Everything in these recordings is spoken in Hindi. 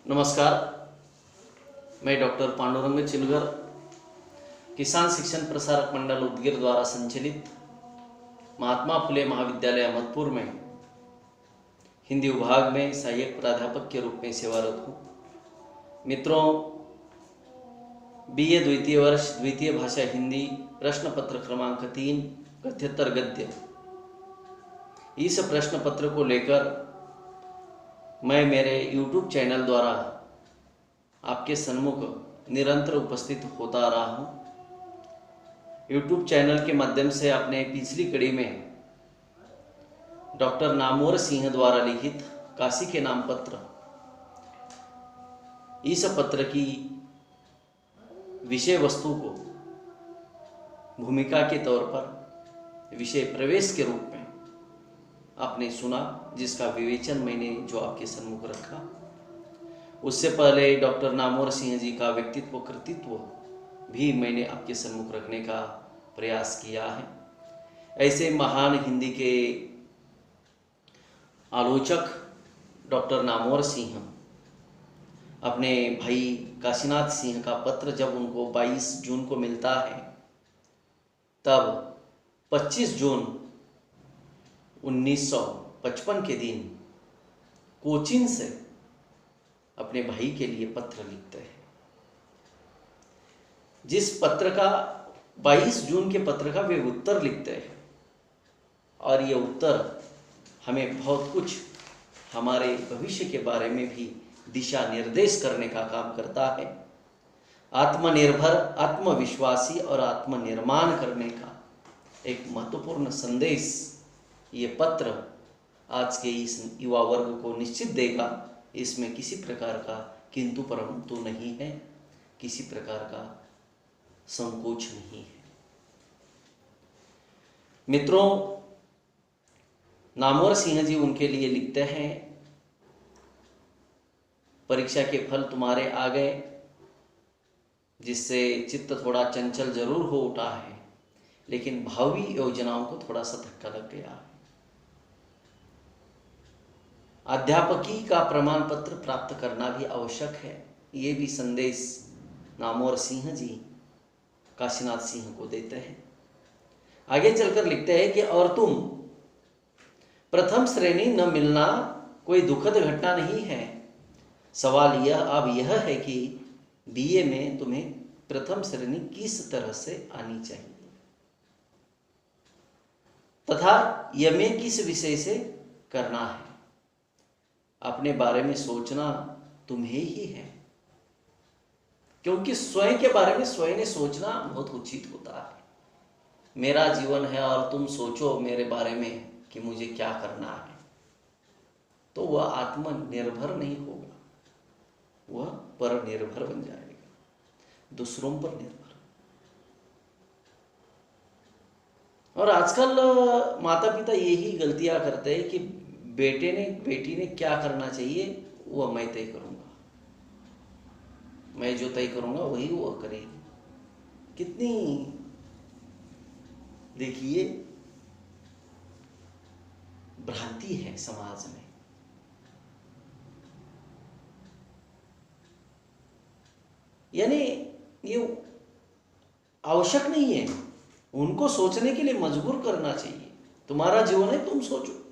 नमस्कार, मैं डॉक्टर पांडुरंग चिलगर, किसान शिक्षण प्रसारक मंडल उदगीर द्वारा संचालित महात्मा फुले महाविद्यालय अहमदपुर में हिंदी विभाग में सहायक प्राध्यापक के रूप में सेवारत हूँ। मित्रों, बीए द्वितीय वर्ष द्वितीय भाषा हिंदी प्रश्न पत्र क्रमांक 3 गद्योत्तर गद्य, इस प्रश्न पत्र को लेकर मैं मेरे YouTube चैनल द्वारा आपके सन्मुख निरंतर उपस्थित होता रहा हूँ। YouTube चैनल के माध्यम से अपने पिछली कड़ी में डॉक्टर नामवर सिंह द्वारा लिखित काशी के नाम पत्र, इस पत्र की विषय वस्तु को भूमिका के तौर पर विषय प्रवेश के रूप में आपने सुना, जिसका विवेचन मैंने जो आपके सन्मुख रखा। उससे पहले डॉक्टर नामवर सिंह जी का व्यक्तित्व कृतित्व भी मैंने आपके सन्मुख रखने का प्रयास किया है। ऐसे महान हिंदी के आलोचक डॉक्टर नामवर सिंह अपने भाई काशीनाथ सिंह का पत्र जब उनको 22 जून को मिलता है, तब 25 जून 1955 के दिन कोचीन से अपने भाई के लिए पत्र लिखते हैं। जिस पत्र का 22 जून के पत्र का वे उत्तर लिखते हैं, और ये उत्तर हमें बहुत कुछ हमारे भविष्य के बारे में भी दिशा निर्देश करने का काम करता है। आत्मनिर्भर, आत्मविश्वासी और आत्मनिर्माण करने का एक महत्वपूर्ण संदेश ये पत्र आज के इस युवा वर्ग को निश्चित देगा। इसमें किसी प्रकार का किंतु परंतु नहीं है, किसी प्रकार का संकोच नहीं है। मित्रों, नामवर सिंह जी उनके लिए लिखते हैं, परीक्षा के फल तुम्हारे आ गए, जिससे चित्त थोड़ा चंचल जरूर हो उठा है, लेकिन भावी योजनाओं को थोड़ा सा धक्का लग गया है। अध्यापकी का प्रमाण पत्र प्राप्त करना भी आवश्यक है। ये भी संदेश नामवर सिंह जी काशीनाथ सिंह को देते हैं। आगे चलकर लिखते हैं कि और तुम प्रथम श्रेणी न मिलना कोई दुखद घटना नहीं है। सवाल यह अब यह है कि बीए में तुम्हें प्रथम श्रेणी किस तरह से आनी चाहिए तथा एमए किस विषय से करना है। अपने बारे में सोचना तुम्हें ही है, क्योंकि स्वयं के बारे में स्वयं ने सोचना बहुत उचित होता है। मेरा जीवन है और तुम सोचो मेरे बारे में कि मुझे क्या करना है, तो वह आत्मनिर्भर नहीं होगा, वह पर निर्भर बन जाएगा, दूसरों पर निर्भर। और आजकल माता पिता यही गलतियां करते हैं कि बेटी ने क्या करना चाहिए वह मैं तय करूंगा, मैं जो तय करूंगा वही वो करेगी। कितनी देखिए भ्रांति है समाज में। यानी ये आवश्यक नहीं है, उनको सोचने के लिए मजबूर करना चाहिए। तुम्हारा जीवन है, तुम सोचो।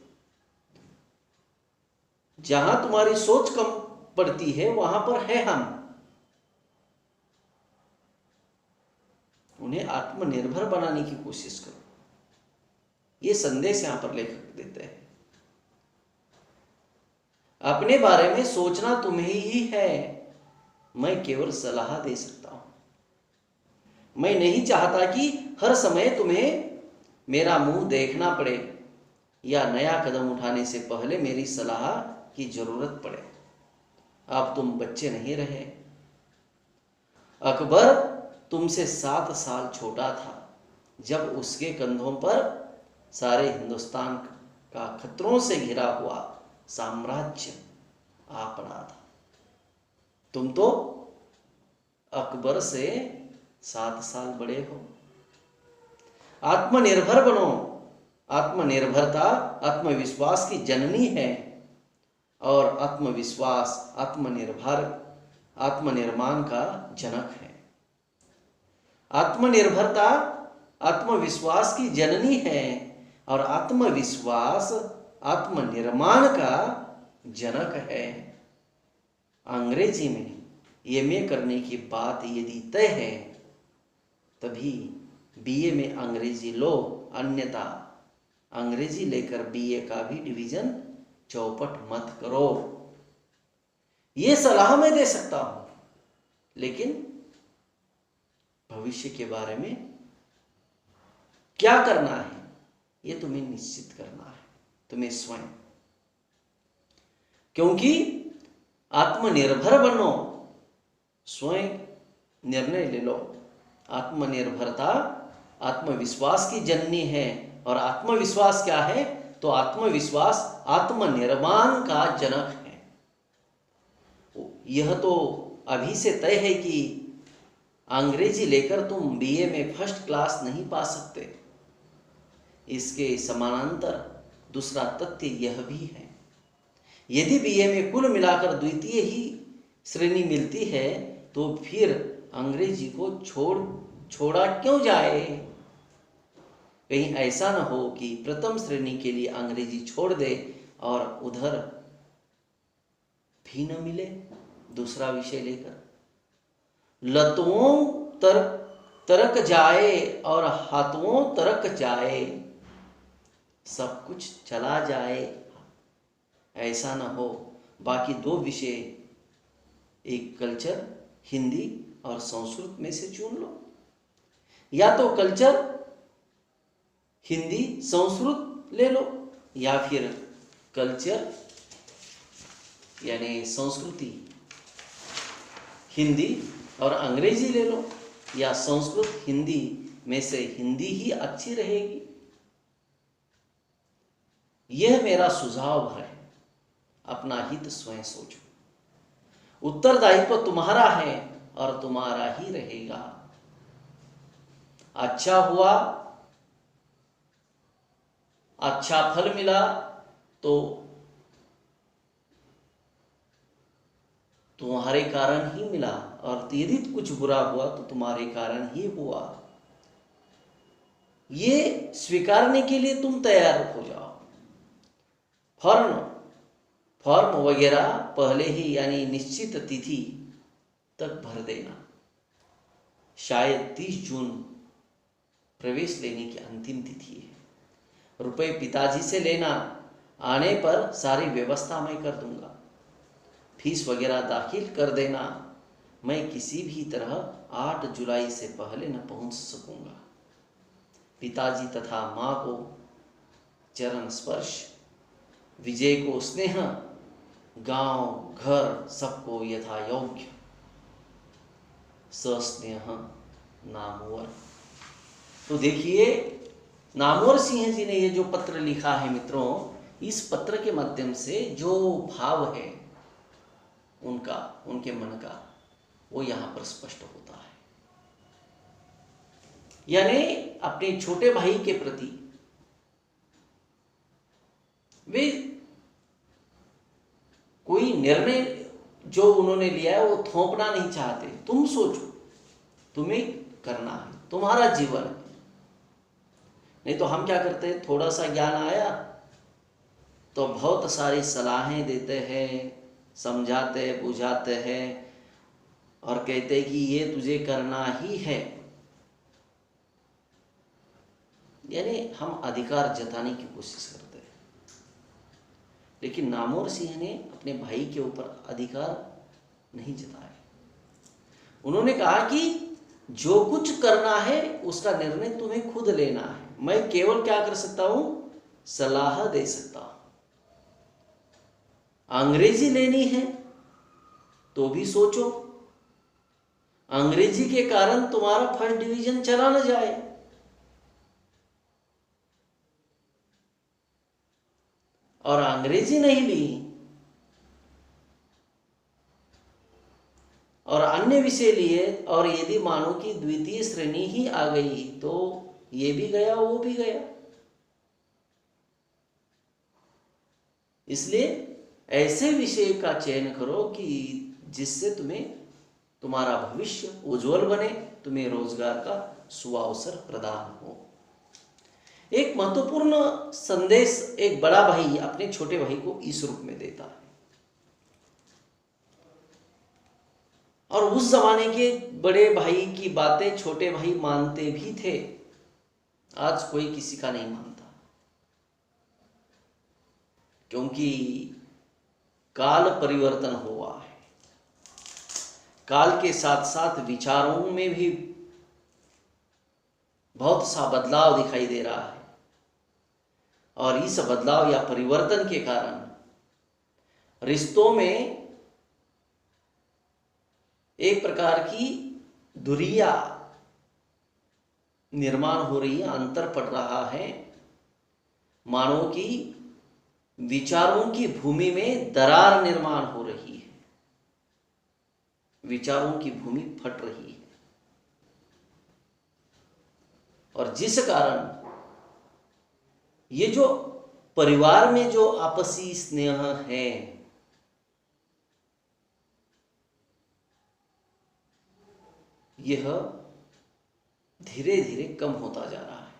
जहां तुम्हारी सोच कम पड़ती है वहां पर है हम। उन्हें आत्मनिर्भर बनाने की कोशिश करो, ये संदेश यहां पर लेखक देते हैं। अपने बारे में सोचना तुम्हें ही है, मैं केवल सलाह दे सकता हूं। मैं नहीं चाहता कि हर समय तुम्हें मेरा मुंह देखना पड़े या नया कदम उठाने से पहले मेरी सलाह की जरूरत पड़े। अब तुम बच्चे नहीं रहे। अकबर तुमसे 7 साल छोटा था जब उसके कंधों पर सारे हिंदुस्तान का खतरों से घिरा हुआ साम्राज्य आ पड़ा था। तुम तो अकबर से 7 साल बड़े हो। आत्मनिर्भर बनो। आत्मनिर्भरता आत्मविश्वास की जननी है। और आत्मविश्वास आत्मनिर्माण का जनक है। आत्मनिर्भरता आत्मविश्वास की जननी है और आत्मविश्वास आत्मनिर्माण का जनक है। अंग्रेजी में एमए करने की बात यदि तय है तभी बीए में अंग्रेजी लो, अन्यथा अंग्रेजी लेकर बीए का भी डिवीजन चौपट मत करो। ये सलाह मैं दे सकता हूं, लेकिन भविष्य के बारे में क्या करना है ये तुम्हें निश्चित करना है, तुम्हें स्वयं। क्योंकि आत्मनिर्भर बनो, स्वयं निर्णय ले लो। आत्मनिर्भरता आत्मविश्वास की जननी है और आत्मविश्वास क्या है? तो आत्मविश्वास आत्मनिर्माण का जनक है। यह तो अभी से तय है कि अंग्रेजी लेकर तुम बीए में फर्स्ट क्लास नहीं पा सकते। इसके समानांतर दूसरा तथ्य यह भी है, यदि बीए में कुल मिलाकर द्वितीय ही श्रेणी मिलती है तो फिर अंग्रेजी को छोड़ा क्यों जाए? कहीं ऐसा न हो कि प्रथम श्रेणी के लिए अंग्रेजी छोड़ दे और उधर भी न मिले दूसरा विषय लेकर। लतुओं तरक जाए और हाथों तरक जाए, सब कुछ चला जाए, ऐसा न हो। बाकी दो विषय, एक कल्चर हिंदी और संस्कृत में से चुन लो, या तो कल्चर हिंदी संस्कृत ले लो, या फिर कल्चर यानी संस्कृति हिंदी और अंग्रेजी ले लो, या संस्कृत हिंदी में से हिंदी ही अच्छी रहेगी। यह मेरा सुझाव है, अपना हित स्वयं सोचो। उत्तरदायित्व तुम्हारा है और तुम्हारा ही रहेगा। अच्छा हुआ, अच्छा फल मिला तो तुम्हारे कारण ही मिला, और यदि कुछ बुरा हुआ तो तुम्हारे कारण ही हुआ। ये स्वीकारने के लिए तुम तैयार हो जाओ। फॉर्म वगैरह पहले ही यानी निश्चित तिथि तक भर देना। शायद 30 जून प्रवेश लेने की अंतिम तिथि है। रुपए पिताजी से लेना, आने पर सारी व्यवस्था मैं कर दूंगा। फीस वगैरह दाखिल कर देना। मैं किसी भी तरह 8 जुलाई से पहले न पहुंच सकूंगा। पिताजी तथा माँ को चरण स्पर्श, विजय को स्नेह, गांव घर सबको यथा योग्य सस्नेह नामवर। तो देखिए, नामवर सिंह जी ने ये जो पत्र लिखा है मित्रों, इस पत्र के माध्यम से जो भाव है उनके मन का, वो यहाँ पर स्पष्ट होता है। यानी अपने छोटे भाई के प्रति वे कोई निर्णय जो उन्होंने लिया है वो थोपना नहीं चाहते। तुम सोचो, तुम्हें करना है, तुम्हारा जीवन है। नहीं तो हम क्या करते हैं, थोड़ा सा ज्ञान आया तो बहुत सारी सलाहें देते हैं, समझाते बुझाते हैं और कहते हैं कि ये तुझे करना ही है। यानी हम अधिकार जताने की कोशिश करते हैं। लेकिन नामवर सिंह ने अपने भाई के ऊपर अधिकार नहीं जताया। उन्होंने कहा कि जो कुछ करना है उसका निर्णय तुम्हें खुद लेना है। मैं केवल क्या कर सकता हूं, सलाह दे सकता हूं। अंग्रेजी लेनी है तो भी सोचो, अंग्रेजी के कारण तुम्हारा फर्स्ट डिवीजन चला न जाए। और अंग्रेजी नहीं ली और अन्य विषय लिए, और यदि मानो कि द्वितीय श्रेणी ही आ गई तो ये भी गया वो भी गया। इसलिए ऐसे विषय का चयन करो कि जिससे तुम्हारा भविष्य उज्जवल बने, तुम्हें रोजगार का सुअवसर प्रदान हो। एक महत्वपूर्ण संदेश एक बड़ा भाई अपने छोटे भाई को इस रूप में देता है। और उस जमाने के बड़े भाई की बातें छोटे भाई मानते भी थे। आज कोई किसी का नहीं मानता, क्योंकि काल परिवर्तन हुआ है। काल के साथ साथ विचारों में भी बहुत सा बदलाव दिखाई दे रहा है, और इस बदलाव या परिवर्तन के कारण रिश्तों में एक प्रकार की दूरियां निर्माण हो रही है, अंतर पड़ रहा है। मानो कि विचारों की भूमि में दरार निर्माण हो रही है, विचारों की भूमि फट रही है, और जिस कारण ये जो परिवार में जो आपसी स्नेह है, यह धीरे धीरे कम होता जा रहा है।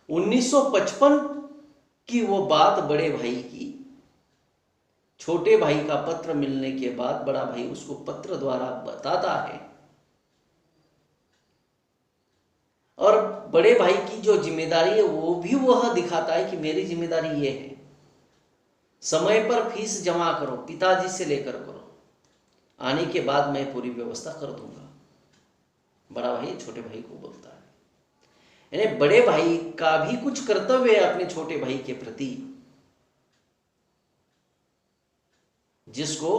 1955 की वो बात बड़े भाई की, छोटे भाई का पत्र मिलने के बाद बड़ा भाई उसको पत्र द्वारा बताता है, और बड़े भाई की जो जिम्मेदारी है वो भी वह दिखाता है कि मेरी जिम्मेदारी ये है, समय पर फीस जमा करो, पिताजी से लेकर करो, आने के बाद मैं पूरी व्यवस्था कर दूंगा। बड़ा भाई छोटे भाई को बोलता है। यानी बड़े भाई का भी कुछ कर्तव्य है अपने छोटे भाई के प्रति, जिसको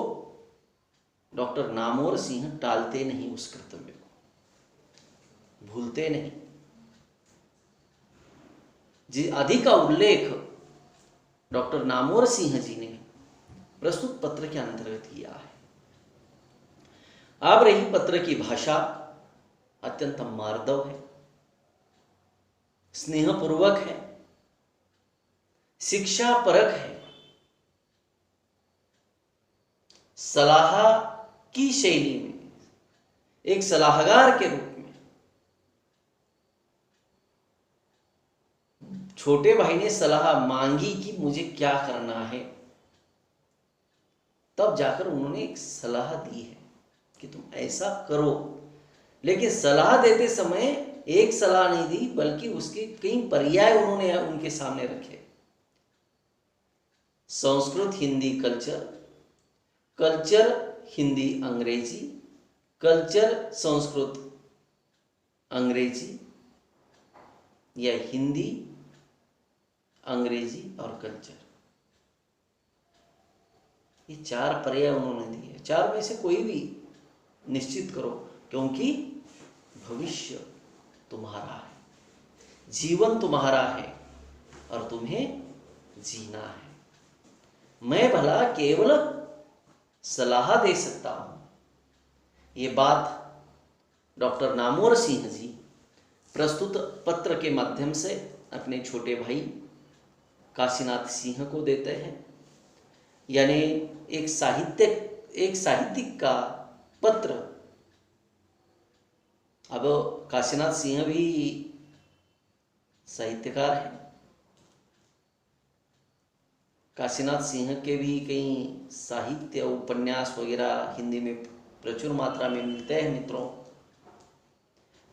डॉक्टर नामोर सिंह टालते नहीं, उस कर्तव्य को भूलते नहीं। जी आदि का उल्लेख डॉक्टर नामोर सिंह जी ने प्रस्तुत पत्र के अंतर्गत किया है। अब रही पत्र की भाषा अत्यंत मार्दव है, स्नेहपूर्वक है, शिक्षा परक है, सलाह की शैली में एक सलाहकार के रूप में छोटे भाई ने सलाह मांगी कि मुझे क्या करना है, तब जाकर उन्होंने एक सलाह दी है कि तुम ऐसा करो। लेकिन सलाह देते समय एक सलाह नहीं दी, बल्कि उसके कई पर्याय उन्होंने उनके सामने रखे। संस्कृत हिंदी कल्चर, कल्चर हिंदी अंग्रेजी, कल्चर संस्कृत अंग्रेजी, या हिंदी अंग्रेजी और कल्चर, ये चार पर्याय उन्होंने दिए। चार में से कोई भी निश्चित करो, क्योंकि भविष्य तुम्हारा है, जीवन तुम्हारा है, और तुम्हें जीना है। मैं भला केवल सलाह दे सकता हूं। ये बात डॉक्टर नामोर सिंह जी प्रस्तुत पत्र के माध्यम से अपने छोटे भाई काशीनाथ सिंह को देते हैं। यानी एक साहित्यिक का पत्र। अब काशीनाथ सिंह भी साहित्यकार हैं। काशीनाथ सिंह के भी कई साहित्य उपन्यास वगैरह हिंदी में प्रचुर मात्रा में मिलते हैं मित्रों।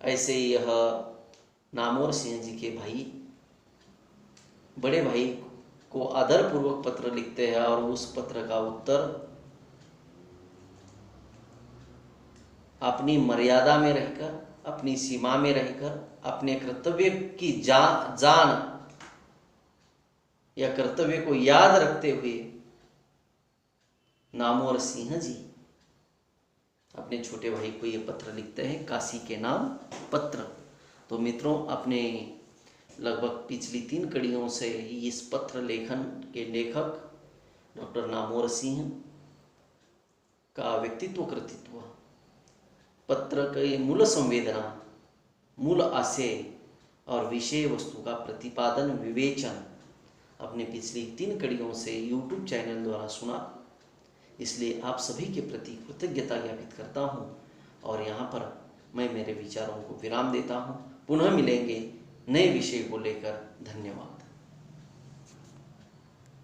ऐसे यह नामोर सिंह जी के भाई बड़े भाई को आदरपूर्वक पत्र लिखते हैं, और उस पत्र का उत्तर अपनी मर्यादा में रहकर, अपनी सीमा में रहकर, अपने कर्तव्य की जान या कर्तव्य को याद रखते हुए नामोर सिंह जी अपने छोटे भाई को ये पत्र लिखते हैं, काशी के नाम पत्र। तो मित्रों, अपने लगभग पिछली 3 कड़ियों से ही इस पत्र लेखन के लेखक डॉक्टर नामोर सिंह का व्यक्तित्व कृतित्व, पत्र के मूल संवेदना, मूल आशय और विषय वस्तु का प्रतिपादन, विवेचन अपने पिछली 3 कड़ियों से यूट्यूब चैनल द्वारा सुना, इसलिए आप सभी के प्रति कृतज्ञता ज्ञापित करता हूँ और यहाँ पर मैं मेरे विचारों को विराम देता हूँ। पुनः मिलेंगे नए विषय को लेकर। धन्यवाद।